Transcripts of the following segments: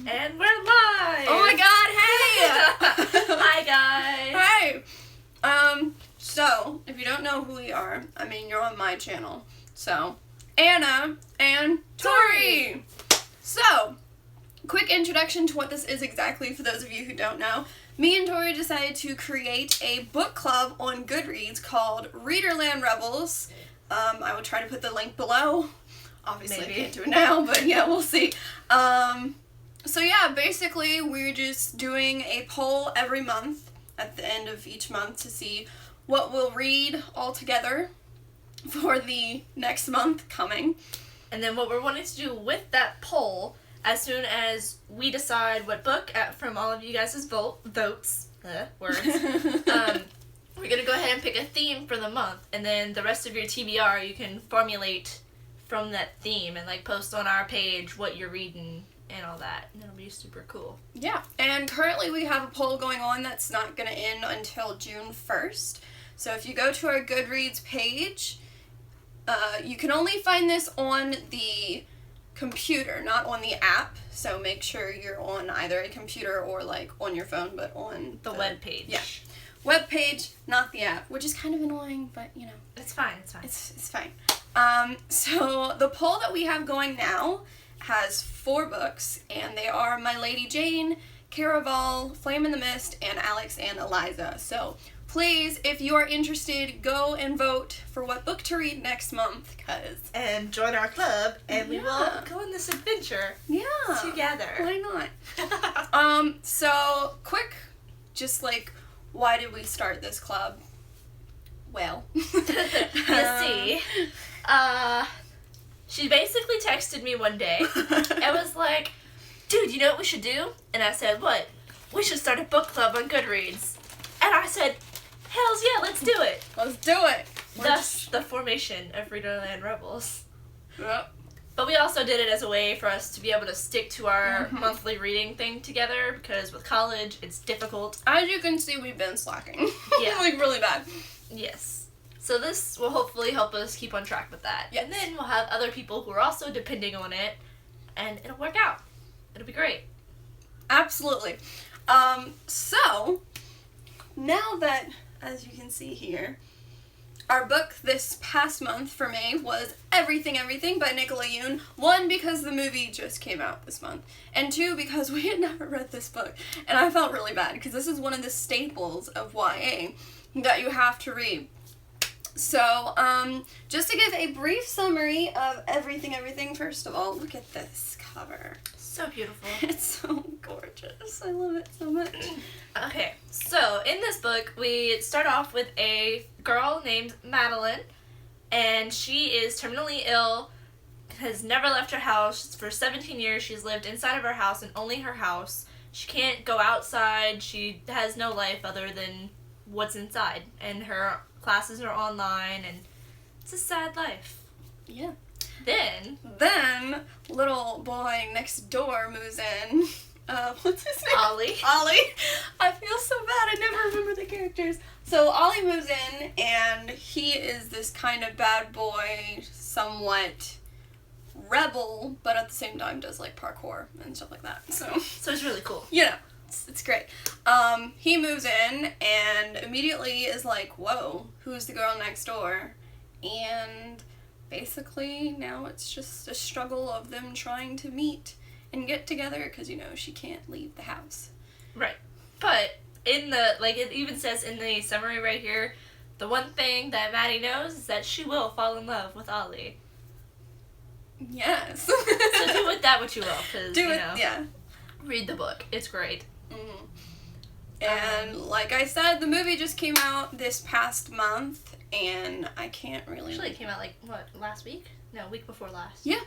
And we're live! Oh my god, hey! Hi guys! Hey! So, if you don't know who we are, I mean, you're on my channel. So, Anna and Tori! So, quick introduction to what this is exactly for those of you who don't know. Me and Tori decided to create a book club on Goodreads called Readerland Rebels. I will try to put the link below. Obviously, I can't do it now, but yeah, we'll see. So yeah, basically we're just doing a poll every month at the end of each month to see what we'll read all together for the next month coming. And then what we're wanting to do with that poll, as soon as we decide what book, from all of you guys' votes, words, we're going to go ahead and pick a theme for the month, and then the rest of your TBR you can formulate from that theme and like post on our page what you're reading and all that, and it'll be super cool. Yeah, and currently we have a poll going on that's not going to end until June 1st. So if you go to our Goodreads page, you can only find this on the computer, not on the app. So make sure you're on either a computer or like on your phone, but on the web page. Yeah, web page, not the app, which is kind of annoying, but you know, it's fine. It's fine. It's fine. So the poll that we have going now has 4 books, and they are My Lady Jane, Caraval, Flame in the Mist, and Alex and Eliza. So please, if you are interested, go and vote for what book to read next month, and join our club, and we will go on this adventure together. Why not? So quick, just like, why did we start this club? Well, you see, she basically texted me one day and was like, dude, you know what we should do? And I said, what? We should start a book club on Goodreads. And I said, hells yeah, let's do it. Let's do it. Thus, the formation of Readerland Rebels. Yep. But we also did it as a way for us to be able to stick to our monthly reading thing together, because with college, it's difficult. As you can see, we've been slacking. Yeah. Like, really bad. Yes. So this will hopefully help us keep on track with that. Yes. And then we'll have other people who are also depending on it, and it'll work out. It'll be great. Absolutely. So, now that, as you can see here, our book this past month for May was Everything by Nicola Yoon. 1, because the movie just came out this month, and 2, because we had never read this book, and I felt really bad, because this is one of the staples of YA that you have to read. So, just to give a brief summary of Everything, first of all, look at this cover. So beautiful. It's so gorgeous. I love it so much. Okay, so in this book, we start off with a girl named Madeline, and she is terminally ill, has never left her house. For 17 years, she's lived inside of her house and only her house. She can't go outside. She has no life other than what's inside, and her classes are online, and it's a sad life. Yeah. Then, little boy next door moves in. What's his name? Ollie. I feel so bad. I never remember the characters. So Ollie moves in, and he is this kind of bad boy, somewhat rebel, but at the same time does like parkour and stuff like that. So it's really cool. You know, it's great. He moves in and immediately is like, whoa, who's the girl next door? And basically now it's just a struggle of them trying to meet and get together, because, you know, she can't leave the house. Right. But in the, like, it even says in the summary right here, the one thing that Maddie knows is that she will fall in love with Ollie. Yes. So do with that what you will, because, you know, yeah. Read the book. It's great. Mm-hmm. And like I said, the movie just came out this past month, and I can't really... Actually, it came out, like, what, last week? No, week before last. Yeah.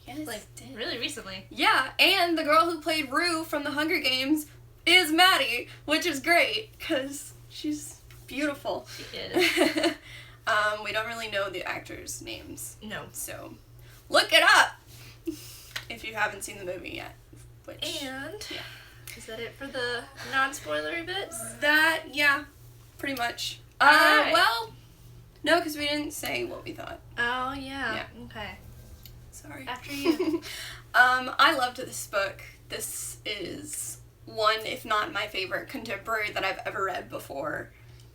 Yes, like, really recently. Yeah, and the girl who played Rue from The Hunger Games is Maddie, which is great, because she's beautiful. She is. We don't really know the actors' names. No. So, look it up if you haven't seen the movie yet. Which, and, yeah. Is that it for the non-spoilery bits? That, yeah, pretty much. Alright. Well, no, because we didn't say what we thought. Oh, yeah. Yeah. Okay. Sorry. After you. I loved this book. This is one, if not my favorite contemporary that I've ever read before.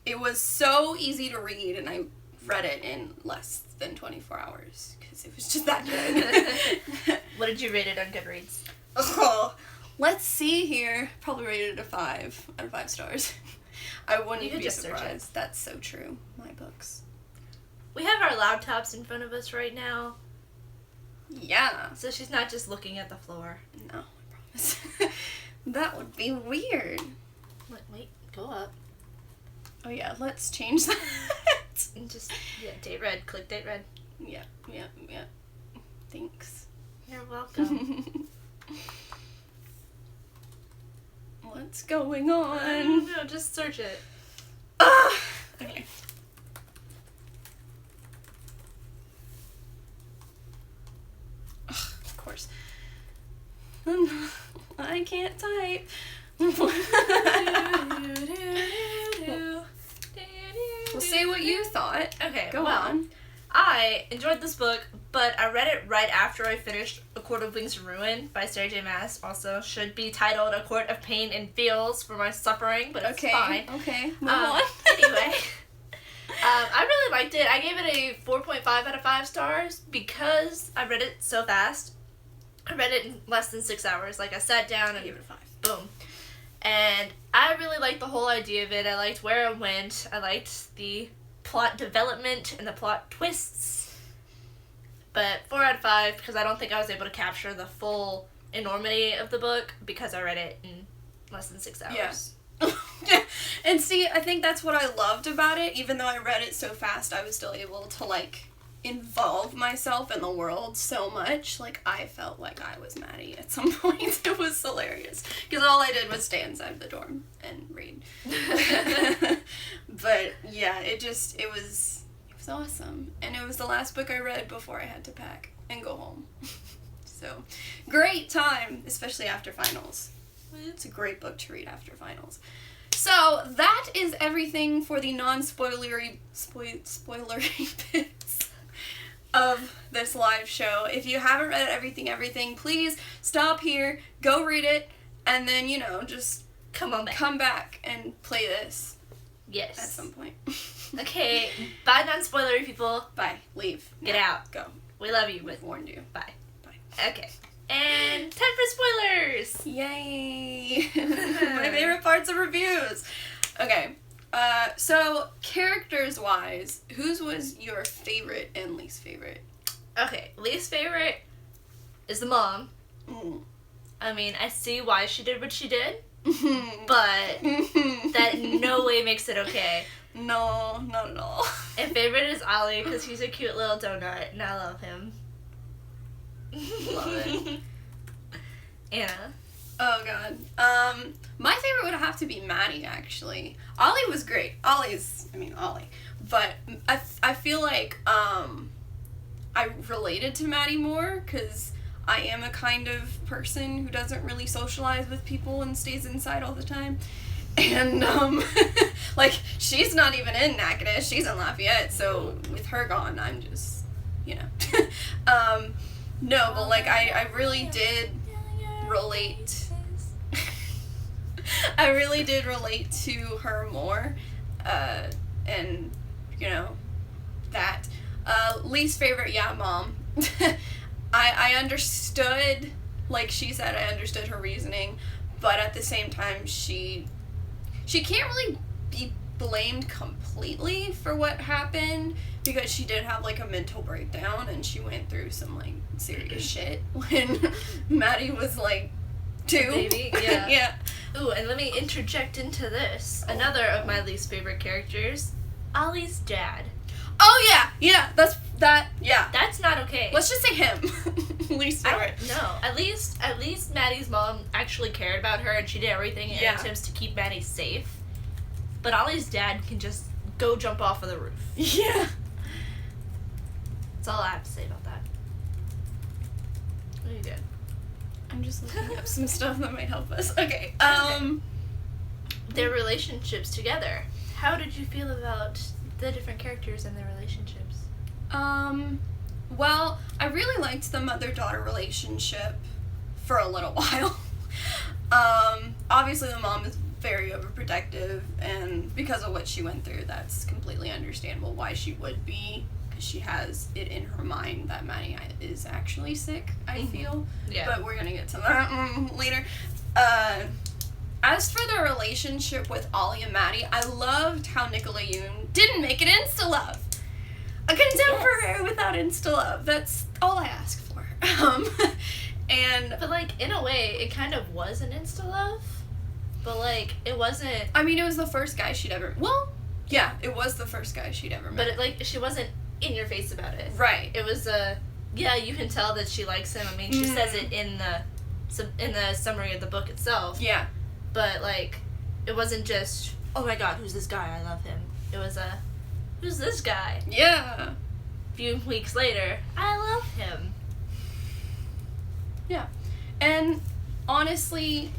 It was so easy to read, and I read it in less than 24 hours because it was just that good. What did you rate it on Goodreads? Oh, let's see here. Probably rated it a 5 out of 5 stars. I wouldn't be surprised. That's so true. My books. We have our laptops in front of us right now. Yeah. So she's not just looking at the floor. No, I promise. That would be weird. Wait, go up. Oh yeah, let's change that. And just, date red. Click date red. Yeah. Thanks. You're welcome. What's going on? No, just search it. Okay. Of course. I can't type. We'll see what you thought. Okay, Go on. I enjoyed this book, but I read it right after I finished A Court of Wings and Ruin by Sarah J. Maas. Also, should be titled A Court of Pain and Feels for my suffering, but it's fine. Okay, move on. Anyway, I really liked it. I gave it a 4.5 out of 5 stars because I read it so fast. I read it in less than 6 hours. Like, I sat down and gave it a 5. Boom. And I really liked the whole idea of it. I liked where it went. I liked the plot development and the plot twists. But 4 out of 5 because I don't think I was able to capture the full enormity of the book because I read it in less than 6 hours. Yes. And see, I think that's what I loved about it. Even though I read it so fast, I was still able to, like, involve myself in the world so much. Like, I felt like I was Maddie at some point. It was hilarious. Because all I did was stay inside the dorm and read. But, yeah, it was awesome. And it was the last book I read before I had to pack and go home. So, great time, especially after finals. It's a great book to read after finals. So, that is everything for the non-spoilery spoilery bits of this live show. If you haven't read everything, please stop here, go read it, and then, just come back and play this. Yes. At some point. Okay, bye non-spoilery people. Bye. Leave. Get out. Go. We love you, but We've warned you. bye. Bye. Okay. And time for spoilers! Yay! My favorite parts of reviews. Okay. So, characters-wise, whose was your favorite and least favorite? Okay, least favorite is the mom. I mean, I see why she did what she did, but that in no way makes it okay. No, not at all. And favorite is Ollie, because he's a cute little donut, and I love him. Love it. Anna. Oh, God. My favorite would have to be Maddie, actually. Ollie was great. Ollie. But I feel like, I related to Maddie more, because I am a kind of person who doesn't really socialize with people and stays inside all the time. And, like, she's not even in Natchitoches. She's in Lafayette, so with her gone, I'm just, no, but, like, I really did relate. I really did relate to her more, and, that. Least favorite, Mom. I understood, like she said, I understood her reasoning, but at the same time, she can't really be blamed completely for what happened, because she did have, like, a mental breakdown, and she went through some, like, serious shit when Maddie was, like, 2. Baby, yeah. Yeah. Ooh, and let me interject into this. Another of my least favorite characters, Ollie's dad. Oh, yeah, that's not okay. Let's just say him. Least favorite. No, at least Maddie's mom actually cared about her, and she did everything in attempts to keep Maddie safe. But Ollie's dad can just go jump off of the roof. Yeah. That's all I have to say about that. What are you doing? I'm just looking up some stuff that might help us. Okay. Their relationships together. How did you feel about the different characters and their relationships? Well, I really liked the mother-daughter relationship for a little while. Obviously the mom is very overprotective, and because of what she went through, that's completely understandable why she would be, because she has it in her mind that Maddie is actually sick, I feel. Yeah. But we're gonna get to that later. As for the relationship with Ollie and Maddie, I loved how Nicola Yoon didn't make it insta-love. A contemporary without insta-love. That's all I ask for. But, like, in a way, it kind of was an insta-love. But, like, it wasn't... I mean, it was the first guy she'd ever... Well, yeah, it was the first guy she'd ever met. But, she wasn't in your face about it. Right. It was, yeah, you can tell that she likes him. I mean, she says it in the summary of the book itself. Yeah. But, like, it wasn't just, oh my god, who's this guy? I love him. It was who's this guy? Yeah. A few weeks later, I love him. Yeah. And, honestly,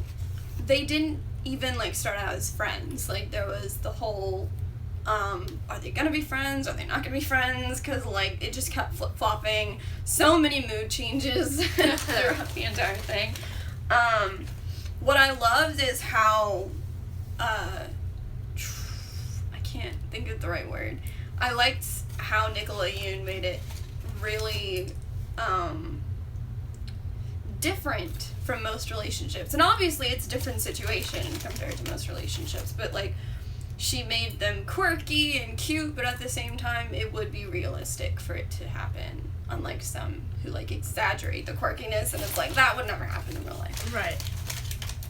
they didn't even, like, start out as friends. Like, there was the whole, are they gonna be friends? Are they not gonna be friends? Because, like, it just kept flip-flopping. So many mood changes throughout the entire thing. What I loved is how, I can't think of the right word. I liked how Nicola Yoon made it really, different from most relationships. And obviously it's a different situation compared to most relationships, but, like, she made them quirky and cute, but at the same time it would be realistic for it to happen, unlike some who, like, exaggerate the quirkiness and it's like, that would never happen in real life. Right.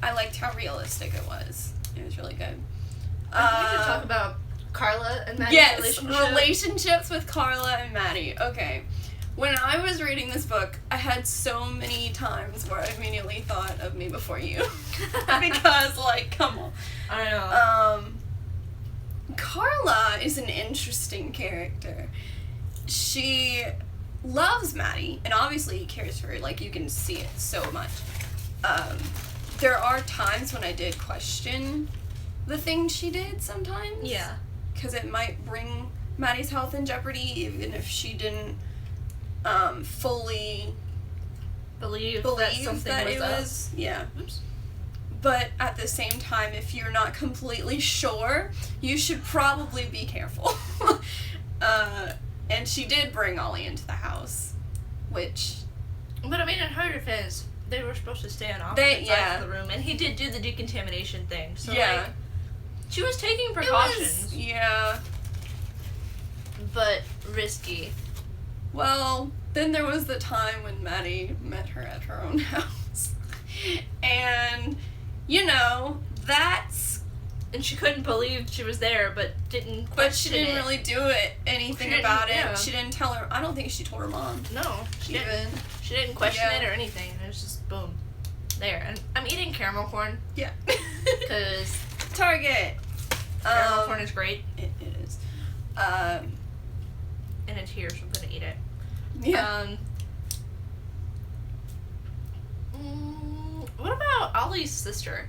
I liked how realistic it was. It was really good. We could talk about Carla and Maddie's relationship. Relationships with Carla and Maddie. Okay. When I was reading this book, I had so many times where I immediately thought of Me Before You. Because, like, come on. I know. Carla is an interesting character. She loves Maddie, and obviously cares for her. Like, you can see it so much. There are times when I did question the things she did sometimes. Yeah. Because it might bring Maddie's health in jeopardy, even if she didn't fully believe that something was up. Yeah. Oops. But at the same time, if you're not completely sure, you should probably be careful. And she did bring Ollie into the house, which... But I mean, in her defense, they were supposed to stay on opposite sides of the room, and he did do the decontamination thing. So, like, she was taking precautions. Yeah. But risky. Well, then there was the time when Maddie met her at her own house. And, you know, that's... And she couldn't believe she was there, but didn't question it. But she didn't really do anything about it. Yeah. She didn't tell her... I don't think she told her mom. No, she didn't. She didn't question it or anything. It was just, boom, there. And I'm eating caramel corn. Yeah. Because... Target. Caramel corn is great. It is. And it's here, so I'm going to eat it. Yeah. What about Ollie's sister?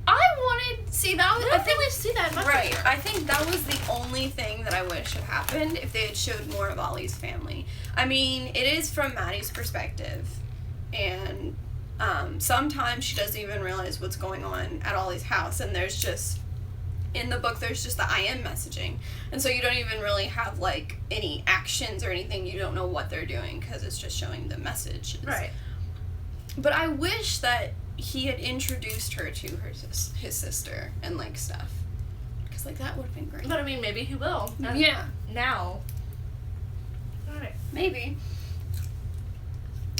I wanted... See, that was... I didn't really see that much. Right. I think that was the only thing that I wish had happened if they had showed more of Ollie's family. I mean, it is from Maddie's perspective. And sometimes she doesn't even realize what's going on at Ollie's house. And there's just... In the book, there's just the I am messaging. And so you don't even really have, like, any actions or anything. You don't know what they're doing because it's just showing the messages. Right. But I wish that he had introduced her to his sister and, like, stuff. Because, like, that would have been great. But, I mean, maybe he will. Yeah. Now. Alright. Maybe.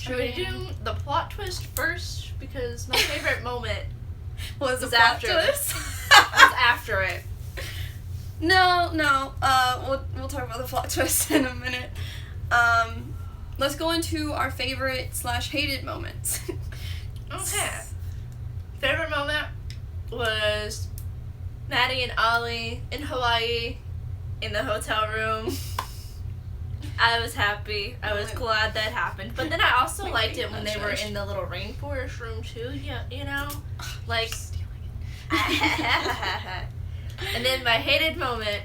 Should we do the plot twist first? Because my favorite moment was after this. was after it. No. We'll talk about the plot twist in a minute. Let's go into our favorite/hated moments. Okay. Favorite moment was Maddie and Ollie in Hawaii in the hotel room. I was happy. I was glad that happened. But then I also liked it when they were in the little rainforest room too. Yeah, you know, like. And then my hated moment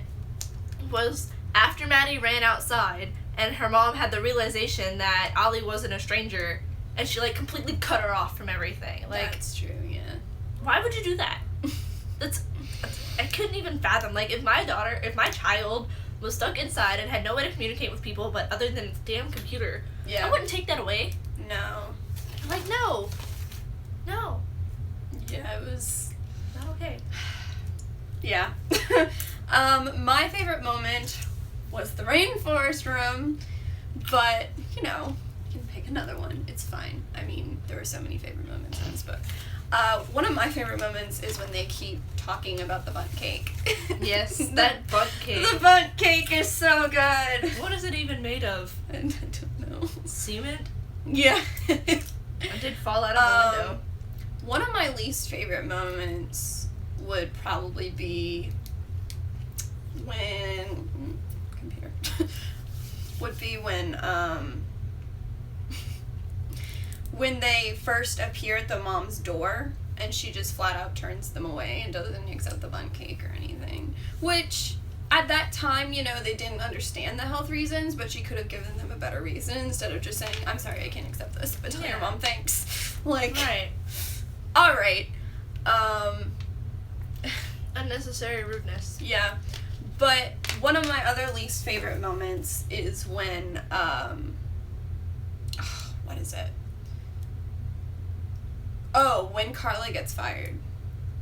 was after Maddie ran outside and her mom had the realization that Ollie wasn't a stranger, and she, like, completely cut her off from everything. Like, that's true, yeah. Why would you do that? I couldn't even fathom. Like, if my child was stuck inside and had no way to communicate with people but other than the damn computer, Yeah. I wouldn't take that away. No. Like, no. No. Yeah, it was... Not okay. Yeah. My favorite moment was the rainforest room, but, you know, you can pick another one. It's fine. I mean, there were so many favorite moments in this book. One of my favorite moments is when they keep talking about the bundt cake. Yes, that bundt cake. The bundt cake is so good. What is it even made of? I don't know. Cement? Yeah. It did fall out of the window. One of my least favorite moments would probably be when... Computer. would be when they first appear at the mom's door and she just flat out turns them away and doesn't accept the bundt cake or anything. Which, at that time, you know, they didn't understand the health reasons, but she could have given them a better reason instead of just saying, I'm sorry, I can't accept this, but tell your mom thanks. Like, right. Alright. Unnecessary rudeness. Yeah. But one of my other least favorite moments is when, what is it? Oh, when Carla gets fired.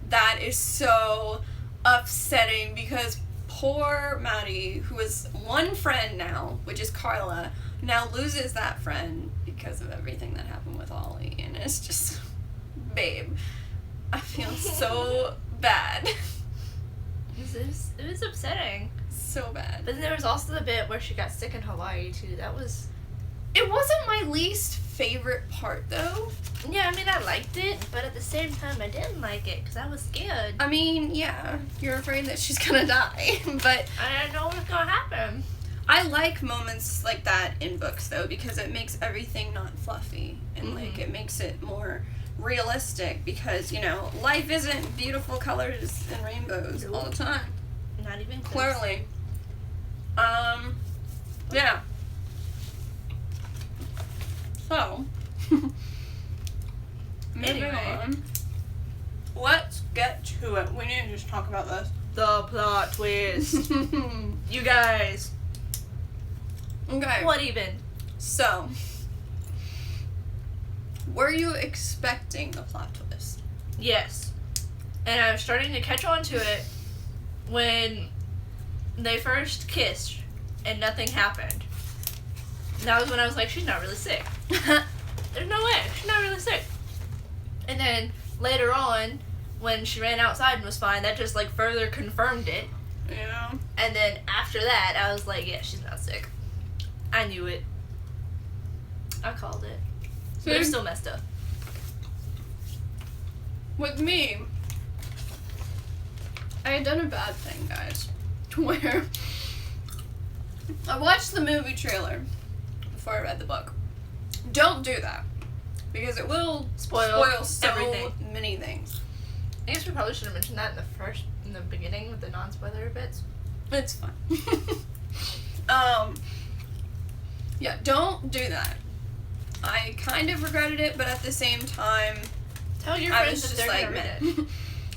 That is so upsetting because poor Maddie, who is one friend now, which is Carla, now loses that friend because of everything that happened with Ollie. And it's just, babe, I feel so bad. It was upsetting. So bad. But then there was also the bit where she got sick in Hawaii, too. That was... It wasn't my least favorite part, though. Yeah, I mean, I liked it, but at the same time, I didn't like it, because I was scared. I mean, yeah, you're afraid that she's gonna die, but... I know what's gonna happen. I like moments like that in books, though, because it makes everything not fluffy, and, like, it makes it more realistic, because, you know, life isn't beautiful colors and rainbows all the time. Not even close. Clearly. Yeah. So, moving on. Let's get to it. We need to just talk about this. The plot twist. You guys. Okay. What even? So, were you expecting the plot twist? Yes. And I was starting to catch on to it when they first kissed and nothing happened. And that was when I was like, she's not really sick. There's no way. She's not really sick. And then later on, when she ran outside and was fine, that just, like, further confirmed it. Yeah. And then after that, I was like, yeah, she's not sick. I knew it. I called it. So But it's still messed up. With me, I had done a bad thing, guys. Where I watched the movie trailer before I read the book. Don't do that. Because it will spoil so everything. many things. I guess we probably should have mentioned that in the beginning with the non-spoiler bits. It's fine. Yeah, don't do that. I kind of regretted it, but at the same time, Tell your I friends was if just they're like, gonna read it.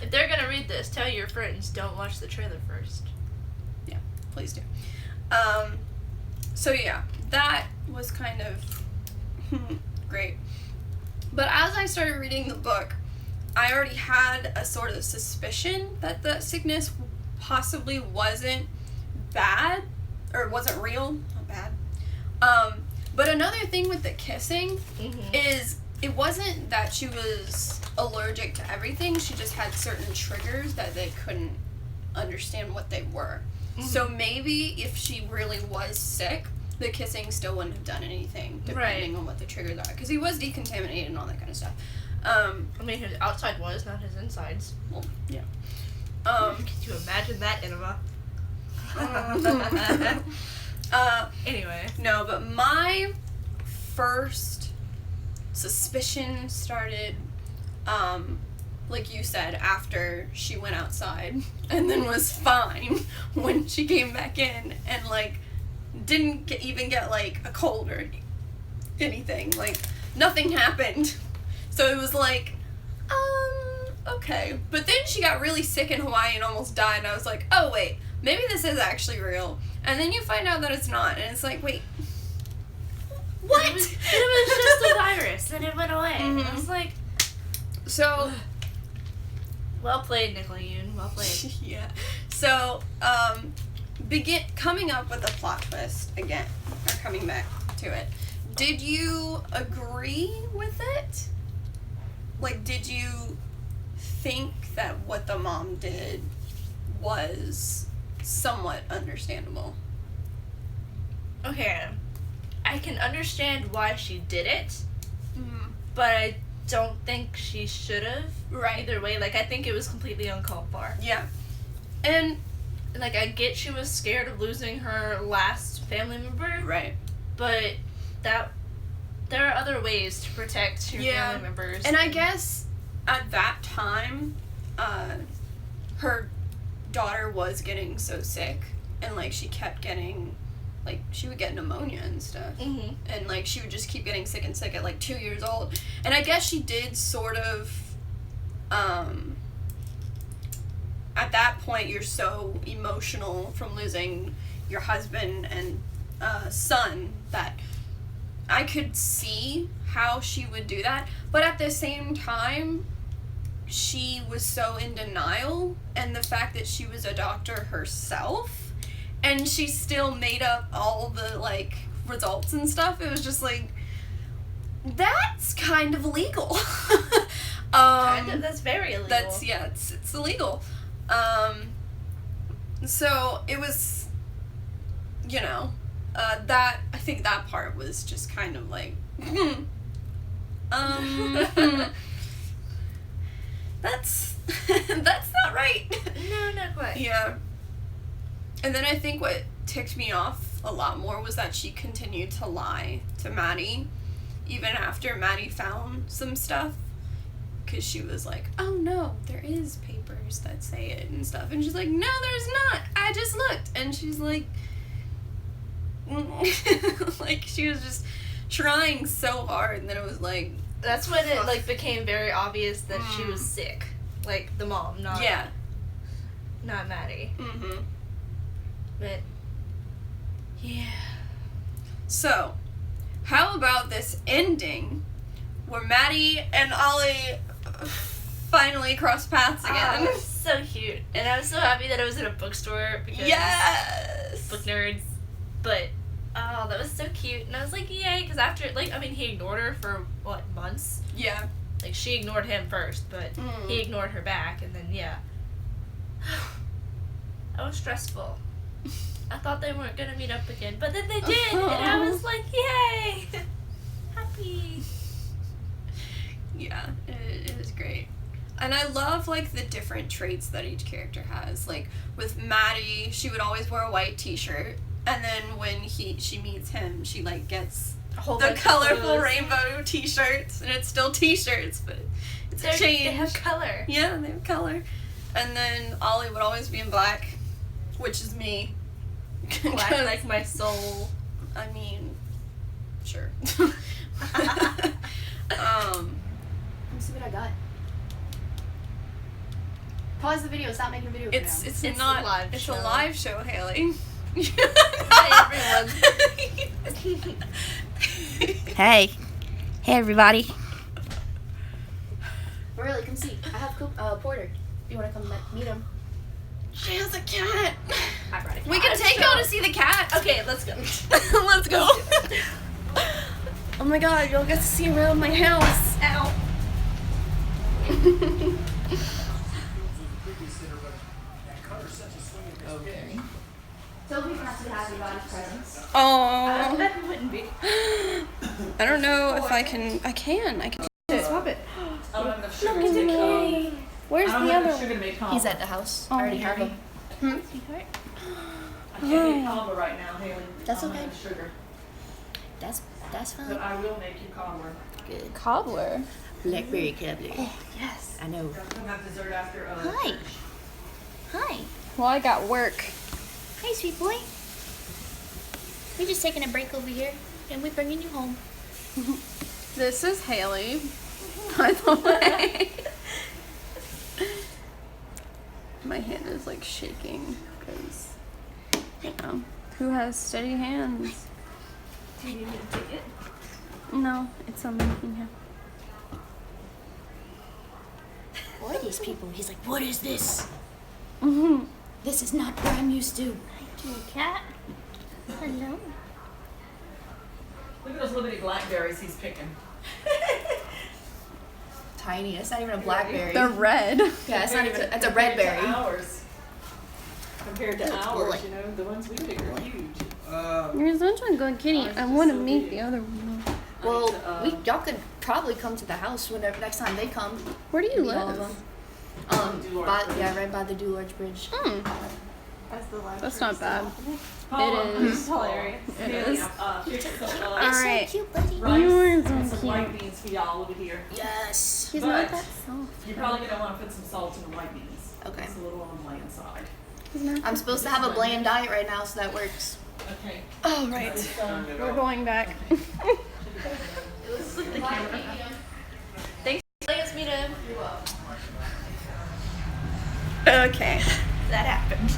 If they're gonna read this, tell your friends, don't watch the trailer first. Yeah, please do. So yeah, that was kind of great. But as I started reading the book, I already had a sort of suspicion that the sickness possibly wasn't bad, or wasn't real, not bad. But another thing with the kissing is it wasn't that she was allergic to everything, she just had certain triggers that they couldn't understand what they were. So maybe if she really was sick, the kissing still wouldn't have done anything, depending on what the triggers are. Because he was decontaminated and all that kind of stuff. I mean, his outside was, not his insides. Well, yeah. Could you imagine that, Enema? Anyway. No, but my first suspicion started, like you said, after she went outside and then was fine when she came back in and, like, didn't even get, like, a cold or anything. Like, nothing happened. So it was like, okay. But then she got really sick in Hawaii and almost died, and I was like, oh, wait, maybe this is actually real. And then you find out that it's not, and it's like, wait, what? It was just a virus, and it went away. Mm-hmm. And I was like, So, well played, Nickelodeon. Well played. yeah. So, coming up with a plot twist again, or coming back to it. Did you agree with it? Like, did you think that what the mom did was somewhat understandable? Okay. I can understand why she did it, Mm-hmm. but I don't think she should have. Right. Either way, like, I think it was completely uncalled for. Yeah. And, Like, I get she was scared of losing her last family member, right. but there are other ways to protect your Yeah. family members. And I guess at that time, her daughter was getting so sick, and, like, she kept getting, like, she would get pneumonia and stuff. Mm-hmm. And, like, she would just keep getting sick and sick at, like, 2 years old. And I guess she did sort of, at that point, you're so emotional from losing your husband and son that I could see how she would do that. But at the same time, she was so in denial, and the fact that she was a doctor herself, and she still made up all the, like, results and stuff. It was just like, that's kind of illegal. That's very illegal. That's, yeah, it's illegal. So it was, you know, that, I think that part was just kind of like, that's not right. No, not quite. Yeah. And then I think what ticked me off a lot more was that she continued to lie to Maddie, even after Maddie found some stuff. Because she was like, oh no, there is papers that say it and stuff. And she's like, no, there's not. I just looked. And she's like, like, she was just trying so hard. And then it was like, That's when it, like, became very obvious that she was sick. Like, the mom, not Maddie. Mm-hmm. But, yeah. So, how about this ending where Maddie and Ollie finally cross paths again? It was so cute. And I was so happy that I was in a bookstore because Yes! book nerds. But, oh, that was so cute. And I was like, yay, because after, like, I mean, he ignored her for, what, months? Yeah. Like, she ignored him first, but he ignored her back, and then, yeah. That was stressful. I thought they weren't going to meet up again, but then they did, and I was like, yay! Happy. Yeah, it was great. And I love, like, the different traits that each character has. Like, with Maddie, she would always wear a white t-shirt, and then when she meets him, she, like, gets the colorful rainbow t-shirts, and it's still t-shirts, but it's a change. They have color. Yeah, they have color. And then Ollie would always be in black, which is me. Black like my soul. I mean, sure. Let me see what I got. Pause the video. Stop making a video. It's It's not a live it's show. a live show, Haley. Hi, everyone. Hey everybody. Really, come see. I have Porter. If you want to come meet him. She has a cat. I brought a cat. We can take y'all to see the cat. Okay, let's go. Let's go. Oh my god, you'll get to see around my house. Ow. Okay. Toby has to have everybody's presents. Oh. That wouldn't be. I don't know if I can. I can. Swap it. Look at the kitty. Where's the other one? He's at the house. I already have him. I can't eat cobbler right now, Haley. That's I don't okay. have sugar. That's But fine. I will make you cobbler. Good. Cobbler. Blackberry cobbler. Oh, yes. I know. Gotta come have dessert after. Hi. Hi. Well, I got work. Hey, sweet boy. We're just taking a break over here, and we're bringing you home. This is Haley, by the way. My hand is like shaking because, you know, who has steady hands? Do you need to take it? No, it's on my finger. Who are these people? He's like, what is this? Mm-hmm. This is not what I'm used to. Hi, cat. Hello. Look at those little bitty blackberries he's picking. Tiny. It's not even a blackberry. They're red. Yeah, it's not even. It's a red berry. Compared to Good ours, boy. you know, the ones we pick are huge. You're such a good kitty. I want to meet the other one. Well, y'all could probably come to the house whenever next time they come. Where do you Meet all of live? them. Right by the Dularge Bridge. Hmm. That's not bad. Oh, It is. hilarious. It is. All right. So cute, buddy. Rice You're and so some cute. white beans for y'all over here. Yes. He's But- not that soft. You're probably gonna want to put some salt in the white beans. Okay. It's a little on the bland side. He's not. I'm supposed to have a bland diet right now, so that works. Okay. Oh, right. We're going back. Let's look at the camera. Thanks for letting us meet him. Okay. That happened.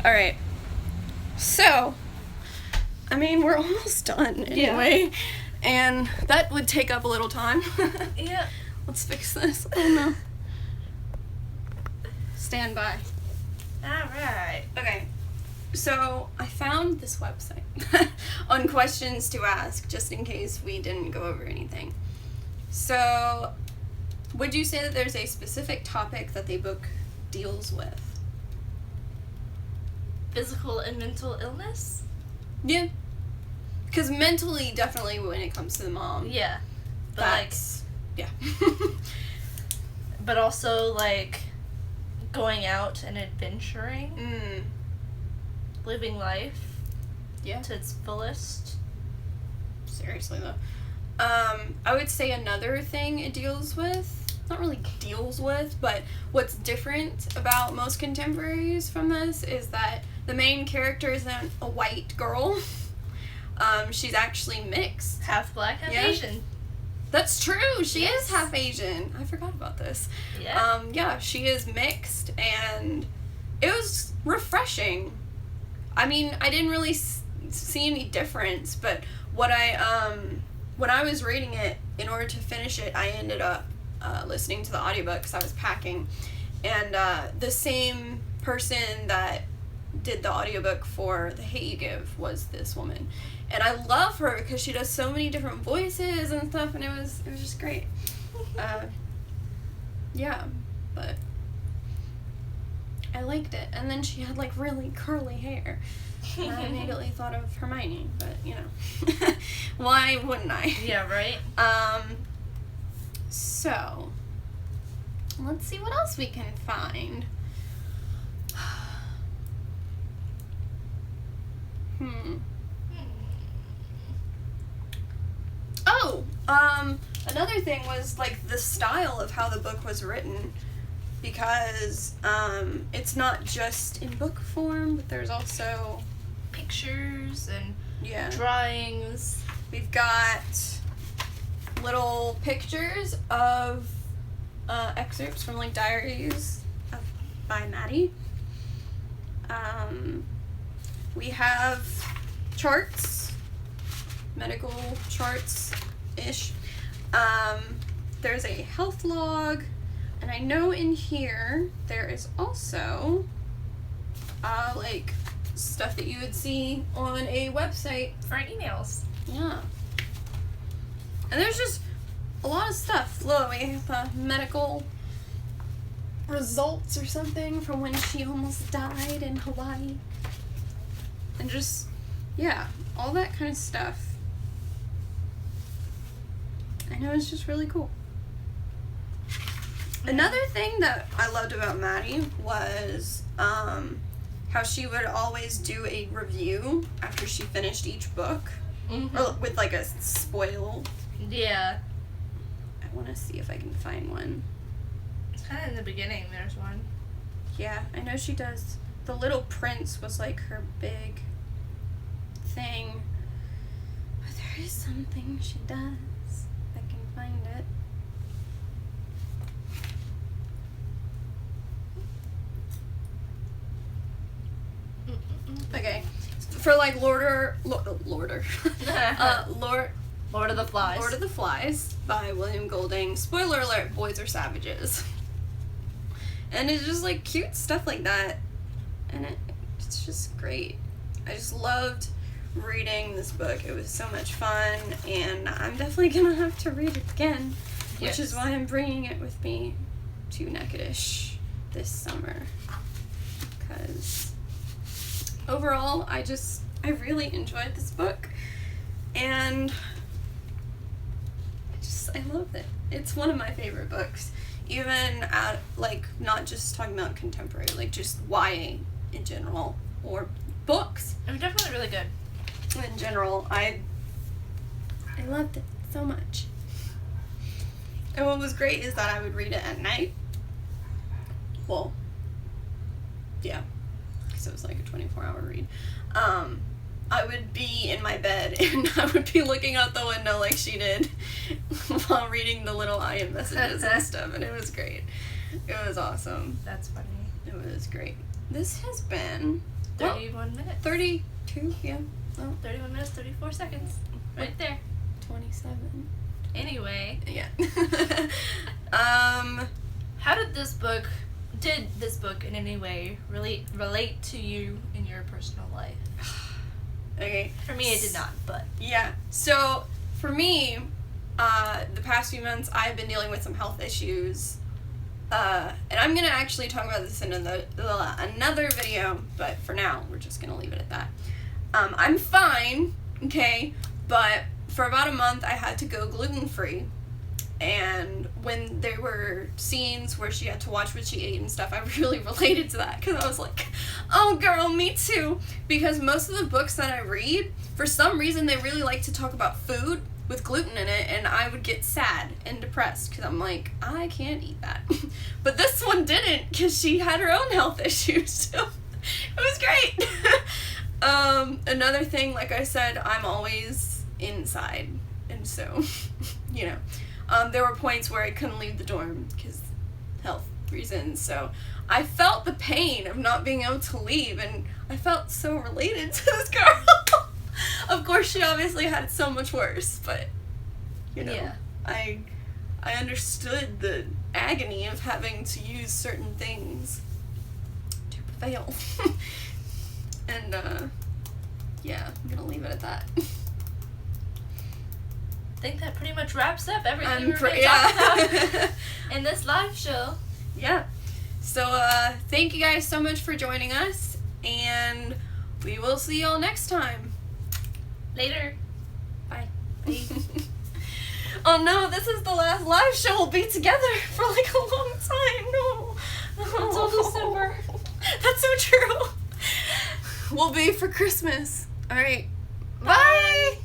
All right. So, I mean, we're almost done anyway, and that would take up a little time. Yeah. Let's fix this. Oh no. Stand by. Alright. Okay. So, I found this website on questions to ask just in case we didn't go over anything. So, would you say that there's a specific topic that the book deals with? Physical and mental illness? Yeah. Because mentally, definitely when it comes to the mom, Yeah. But like, that's, yeah. but also like going out and adventuring, Mm. living life Yeah. to its fullest. Seriously though. I would say another thing it deals with, not really deals with, but what's different about most contemporaries from this is that the main character isn't a white girl. She's actually mixed. Half black, half Yeah. Asian. That's true. She Yes. is half Asian. I forgot about this. Yeah. Yeah, she is mixed, and it was refreshing. I mean, I didn't really see any difference, but what when I was reading it, in order to finish it, I ended up listening to the audiobook because I was packing, and the same person that did the audiobook for The Hate You Give was this woman, and I love her because she does so many different voices and stuff, and it was just great. Yeah, but I liked it. And then she had like really curly hair. And I immediately thought of Hermione, but you know, why wouldn't I? Yeah, right? So let's see what else we can find. Oh, another thing was like the style of how the book was written, because it's not just in book form, but there's also Pictures and yeah. drawings. We've got little pictures of excerpts from like diaries by Maddie. We have charts, medical charts-ish. There's a health log, and I know in here there is also like stuff that you would see on a website. For emails. Yeah. And there's just a lot of stuff. Look, we have medical results or something from when she almost died in Hawaii. And just, yeah, all that kind of stuff. I know it's just really cool. Another thing that I loved about Maddie was how she would always do a review after she finished each book. Mm-hmm. Or with like a spoil. Yeah. I want to see if I can find one. It's kind of in the beginning, there's one. Yeah, I know she does. The Little Prince was like her big thing. But there is something she does. If I can find it. Okay. For like Lord Lord of the Flies. Lord of the Flies by William Golding. Spoiler alert, boys are savages. And it's just like cute stuff like that. And it's just great. I just loved reading this book. It was so much fun, and I'm definitely gonna have to read it again, which is why I'm bringing it with me to Natchitoches this summer. Because overall, I really enjoyed this book, and I love it. It's one of my favorite books. Even at, like, not just talking about contemporary, like, just YA in general, or books. It was definitely really good. In general, I loved it so much. And what was great is that I would read it at night. Well, yeah, because it was like a 24-hour read. I would be in my bed and I would be looking out the window like she did while reading the little IM messages and stuff, and it was great. It was awesome. That's funny. It was great. This has been 31 minutes. 32, yeah. Well, 31 minutes, 34 seconds. Right there. 27. Anyway. Yeah. How did this book in any way relate to you in your personal life? Okay. For me, it did not, but. Yeah. So, for me, the past few months, I've been dealing with some health issues. And I'm going to actually talk about this in another video, but for now, we're just going to leave it at that. I'm fine, okay, but for about a month, I had to go gluten-free. And when there were scenes where she had to watch what she ate and stuff, I really related to that, because I was like, oh girl, me too. Because most of the books that I read, for some reason, they really like to talk about food with gluten in it, and I would get sad and depressed, because I'm like, I can't eat that. But this one didn't, because she had her own health issues, so it was great. Another thing, like I said, I'm always inside, and so, you know. There were points where I couldn't leave the dorm because health reasons, so I felt the pain of not being able to leave, and I felt so related to this girl. Of course, she obviously had it so much worse, but, you know, Yeah. I understood the agony of having to use certain things to prevail. And, yeah, I'm gonna leave it at that. I think that pretty much wraps up everything we were going to talk about in this live show. Yeah. So, thank you guys so much for joining us, and we will see y'all next time. Later. Bye. Oh no, this is the last live show we'll be together for like a long time. No. Until December. That's so true. We'll be for Christmas. Alright. Bye.